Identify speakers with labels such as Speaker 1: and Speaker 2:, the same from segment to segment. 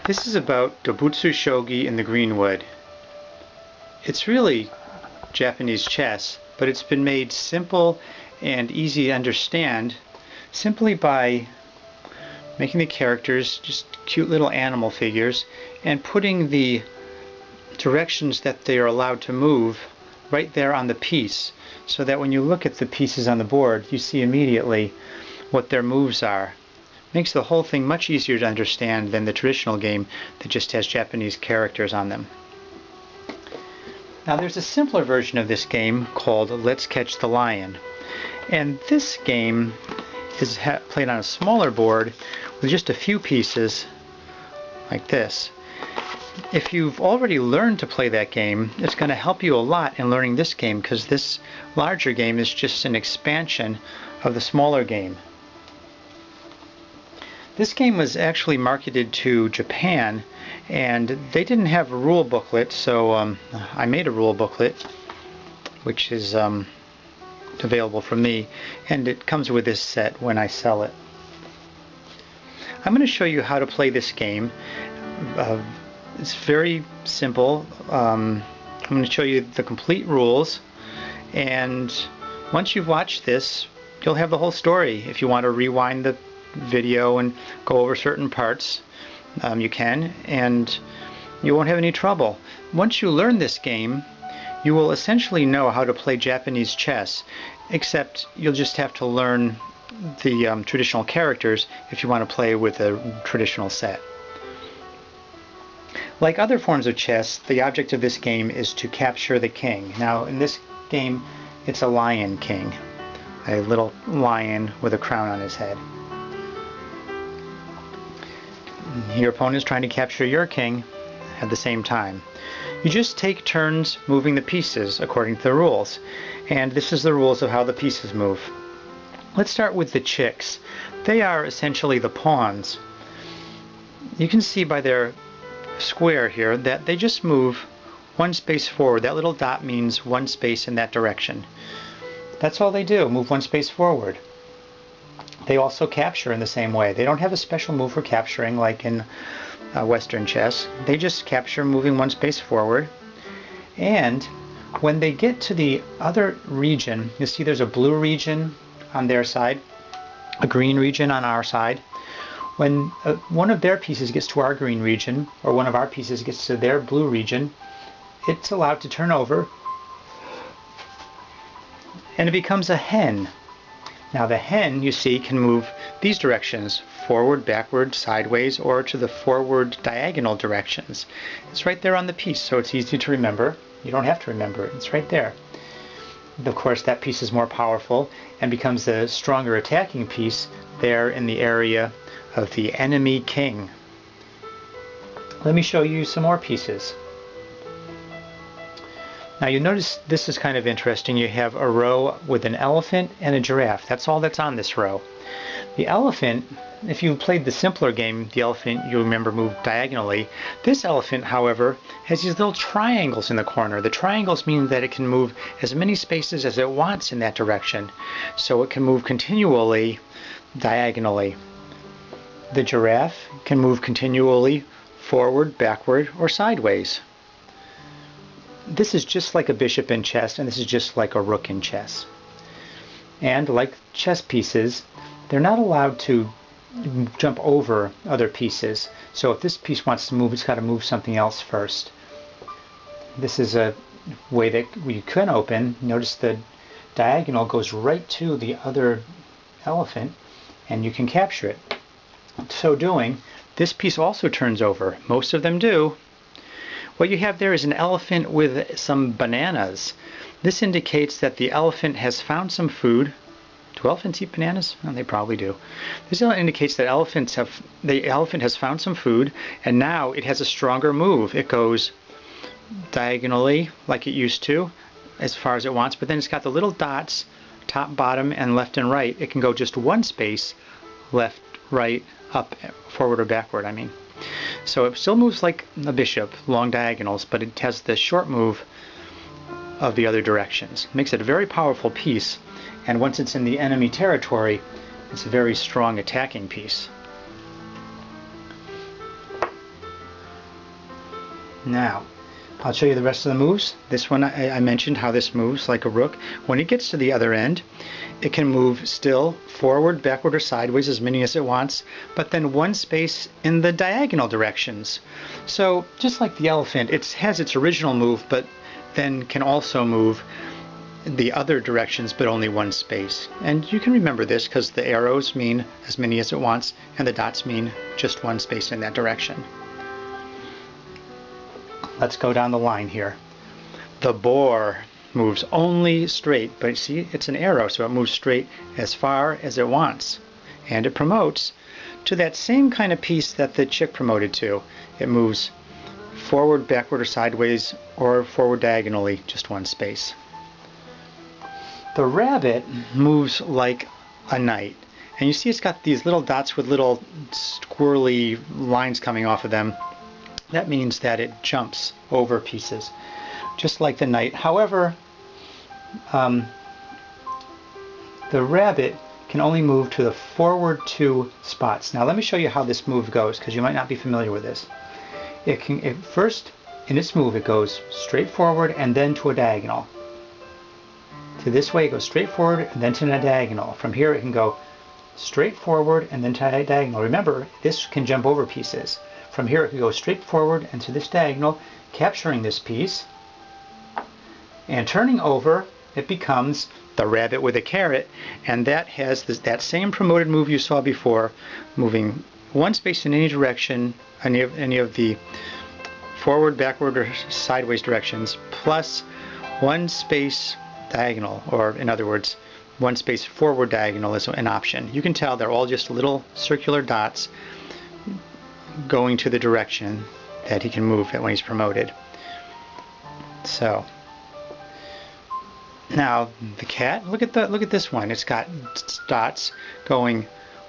Speaker 1: This is about Dobutsu Shogi in the Greenwood. It's really Japanese chess, but it's been made simple and easy to understand simply by making the characters just cute little animal figures and putting the directions that they are allowed to move right there on the piece, so that when you look at the pieces on the board you see immediately what their moves are. Makes the whole thing much easier to understand than the traditional game that just has Japanese characters on them. Now there's a simpler version of this game called Let's Catch the Lion, and this game is played on a smaller board with just a few pieces like this. If you've already learned to play that game, it's going to help you a lot in learning this game, because this larger game is just an expansion of the smaller game. This game was actually marketed to Japan, and they didn't have a rule booklet, so I made a rule booklet, which is available from me, and it comes with this set when I sell it. I'm going to show you how to play this game. It's very simple. I'm going to show you the complete rules, and once you've watched this, you'll have the whole story. If you want to rewind the video and go over certain parts, you can, and you won't have any trouble. Once you learn this game, you will essentially know how to play Japanese chess, except you'll just have to learn the traditional characters if you want to play with a traditional set. Like other forms of chess, the object of this game is to capture the king. Now in this game it's a lion king, a little lion with a crown on his head. Your opponent is trying to capture your king at the same time. You just take turns moving the pieces according to the rules, and this is the rules of how the pieces move. Let's start with the chicks. They are essentially the pawns. You can see by their square here that they just move one space forward. That little dot means one space in that direction. That's all they do, move one space forward. They also capture in the same way. They don't have a special move for capturing like in Western chess. They just capture moving one space forward. And when they get to the other region, you see there's a blue region on their side, a green region on our side. When one of their pieces gets to our green region, or one of our pieces gets to their blue region, it's allowed to turn over, and it becomes a hen. Now the hen, you see, can move these directions, forward, backward, sideways, or to the forward diagonal directions. It's right there on the piece, so it's easy to remember. You don't have to remember it, it's right there. Of course, that piece is more powerful and becomes a stronger attacking piece there in the area of the enemy king. Let me show you some more pieces. Now you notice this is kind of interesting. You have a row with an elephant and a giraffe. That's all that's on this row. The elephant, if you played the simpler game, the elephant, you remember, moved diagonally. This elephant, however, has these little triangles in the corner. The triangles mean that it can move as many spaces as it wants in that direction, so it can move continually diagonally. The giraffe can move continually forward, backward, or sideways. This is just like a bishop in chess, and this is just like a rook in chess. And like chess pieces, they're not allowed to jump over other pieces. So if this piece wants to move, it's got to move something else first. This is a way that we can open. Notice the diagonal goes right to the other elephant, and you can capture it. So doing, this piece also turns over. Most of them do. What you have there is an elephant with some bananas. This indicates that the elephant has found some food. Do elephants eat bananas? Well, they probably do. This indicates that the elephant has found some food, and now it has a stronger move. It goes diagonally like it used to, as far as it wants, but then it's got the little dots, top, bottom, and left and right. It can go just one space, left, right, up, forward or backward, I mean. So it still moves like a bishop, long diagonals, but it has the short move of the other directions. Makes it a very powerful piece, and once it's in the enemy territory, it's a very strong attacking piece. Now, I'll show you the rest of the moves. This one I mentioned how this moves like a rook. When it gets to the other end, it can move still forward, backward, or sideways, as many as it wants, but then one space in the diagonal directions. So just like the elephant, it has its original move, but then can also move the other directions, but only one space. And you can remember this because the arrows mean as many as it wants, and the dots mean just one space in that direction. Let's go down the line here. The boar moves only straight, but see, it's an arrow, so it moves straight as far as it wants. And it promotes to that same kind of piece that the chick promoted to. It moves forward, backward, or sideways, or forward diagonally, just one space. The rabbit moves like a knight. And you see it's got these little dots with little squirrely lines coming off of them. That means that it jumps over pieces, just like the knight. However, the rabbit can only move to the forward 2 spots. Now let me show you how this move goes, because you might not be familiar with this. First, in its move, it goes straight forward and then to a diagonal. To this way, it goes straight forward and then to a diagonal. From here, it can go straight forward and then to a diagonal. Remember, this can jump over pieces. From here, it can go straight forward and to this diagonal, capturing this piece, and turning over, it becomes the rabbit with a carrot, and that has that same promoted move you saw before, moving one space in any direction, any of the forward, backward, or sideways directions, plus one space diagonal, or in other words, one space forward diagonal is an option. You can tell they're all just little circular dots going to the direction that he can move when he's promoted. So now the cat, look at this one. It's got dots going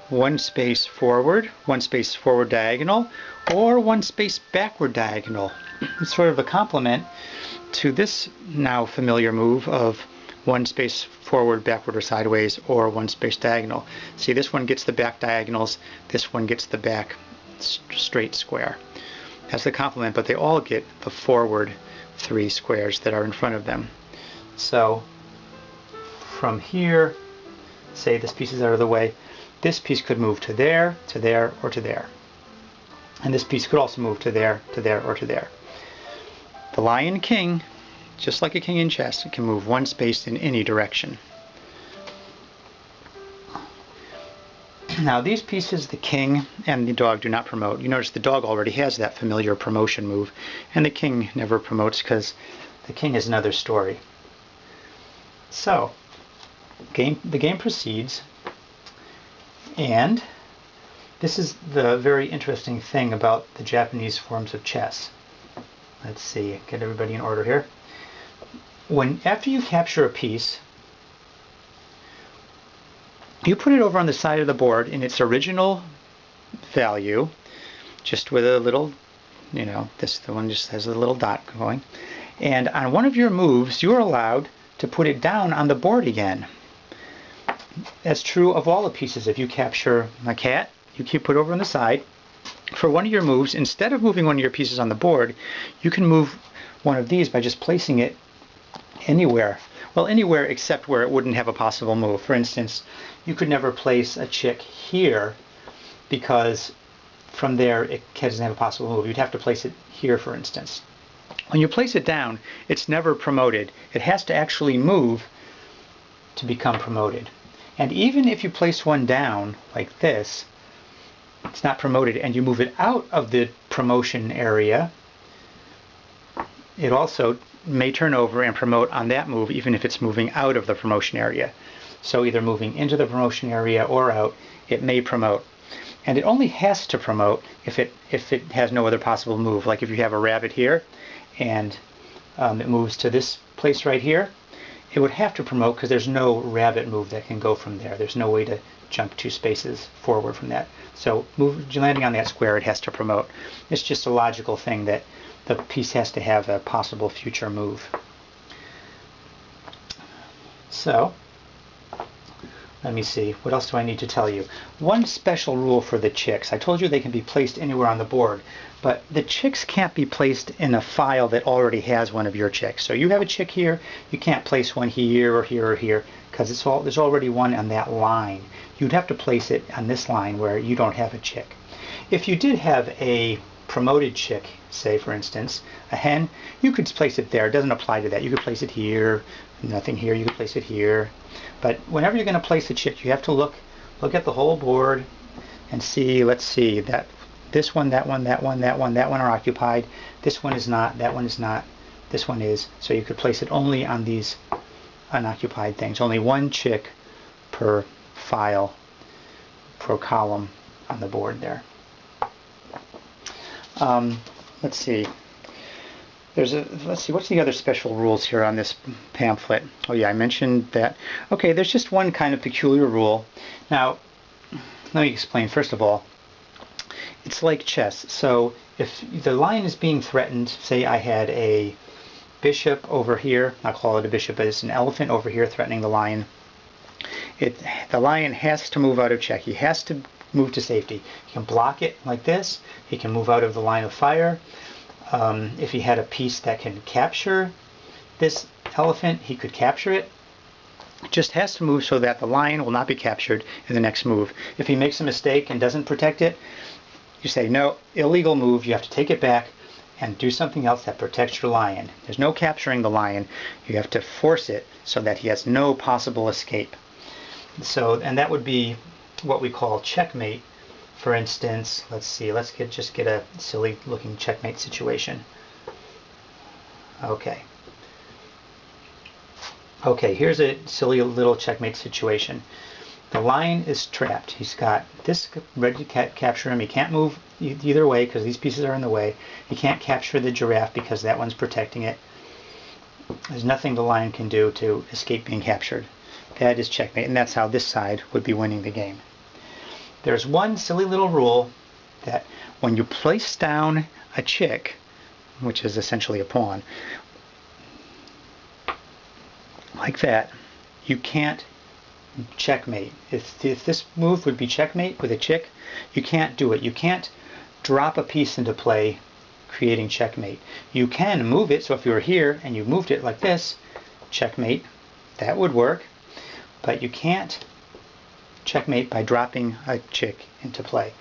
Speaker 1: one space forward diagonal, or one space backward diagonal. It's sort of a complement to this now familiar move of one space forward, backward, or sideways, or one space diagonal. See, this one gets the back diagonals, this one gets the back straight square. That's the complement, but they all get the forward 3 squares that are in front of them. So from here, say this piece is out of the way, this piece could move to there, or to there. And this piece could also move to there, or to there. The Lion King, just like a king in chess, it can move one space in any direction. Now these pieces, the king and the dog, do not promote. You notice the dog already has that familiar promotion move, and the king never promotes because the king is another story. So the game proceeds, and this is the very interesting thing about the Japanese forms of chess. Let's see, get everybody in order here. After you capture a piece, you put it over on the side of the board in its original value, just with a little, the one just has a little dot going. And on one of your moves, you're allowed to put it down on the board again. That's true of all the pieces. If you capture a cat, you keep it over on the side. For one of your moves, instead of moving one of your pieces on the board, you can move one of these by just placing it anywhere. Well, anywhere except where it wouldn't have a possible move. For instance, you could never place a chick here because from there it doesn't have a possible move. You'd have to place it here, for instance. When you place it down, it's never promoted. It has to actually move to become promoted. And even if you place one down like this, it's not promoted, and you move it out of the promotion area, it also may turn over and promote on that move, even if it's moving out of the promotion area. So either moving into the promotion area or out, it may promote. And it only has to promote if it has no other possible move. Like if you have a rabbit here and it moves to this place right here, it would have to promote because there's no rabbit move that can go from there. There's no way to jump 2 spaces forward from that. So landing on that square, it has to promote. It's just a logical thing that the piece has to have a possible future move. So Let me see, what else do I need to tell you? One special rule for the chicks. I told you they can be placed anywhere on the board, but the chicks can't be placed in a file that already has one of your chicks. So you have a chick here, you can't place one here or here or here, because there's already one on that line. You'd have to place it on this line where you don't have a chick. If you did have a promoted chick, say for instance, a hen, you could place it there. It doesn't apply to that. You could place it here, nothing here, you could place it here. But whenever you're going to place a chick, you have to look at the whole board and see, let's see, that this one, that one, that one, that one, that one are occupied. This one is not, that one is not, this one is. So you could place it only on these unoccupied things. Only one chick per file, per column on the board there. Let's see. Let's see, what's the other special rules here on this pamphlet? Oh yeah, I mentioned that. Okay, there's just one kind of peculiar rule. Now, let me explain. First of all, it's like chess. So if the lion is being threatened, say I had a bishop over here, I'll call it a bishop, but it's an elephant over here threatening the lion. The lion has to move out of check. He has to move to safety. He can block it like this. He can move out of the line of fire. If he had a piece that can capture this elephant, he could capture it. It just has to move so that the lion will not be captured in the next move. If he makes a mistake and doesn't protect it, you say, no, illegal move. You have to take it back and do something else that protects your lion. There's no capturing the lion. You have to force it so that he has no possible escape. So, and that would be what we call checkmate. For instance, let's see, just get a silly looking checkmate situation. Okay, here's a silly little checkmate situation. The lion is trapped. He's got this ready to capture him. He can't move either way because these pieces are in the way. He can't capture the giraffe because that one's protecting it. There's nothing the lion can do to escape being captured. That is checkmate, and that's how this side would be winning the game. There's one silly little rule that when you place down a chick, which is essentially a pawn, like that, you can't checkmate. If this move would be checkmate with a chick, you can't do it. You can't drop a piece into play creating checkmate. You can move it, so if you were here and you moved it like this, checkmate, that would work, but you can't checkmate by dropping a chick into play.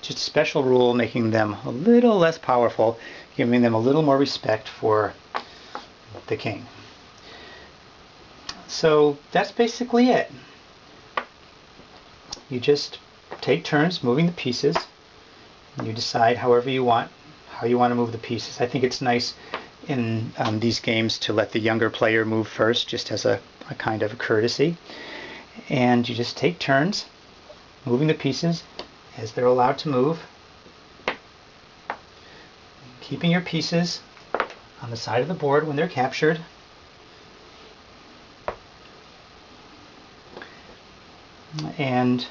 Speaker 1: Just a special rule making them a little less powerful, giving them a little more respect for the king. So that's basically it. You just take turns moving the pieces. And you decide however you want, how you want to move the pieces. I think it's nice in these games to let the younger player move first, just as a kind of a courtesy. And you just take turns moving the pieces as they're allowed to move, keeping your pieces on the side of the board when they're captured. And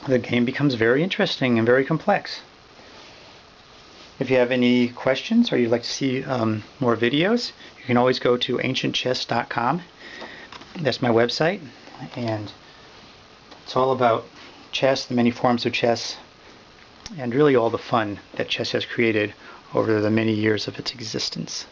Speaker 1: the game becomes very interesting and very complex. If you have any questions or you'd like to see more videos, you can always go to ancientchess.com. That's my website, and it's all about chess, the many forms of chess, and really all the fun that chess has created over the many years of its existence.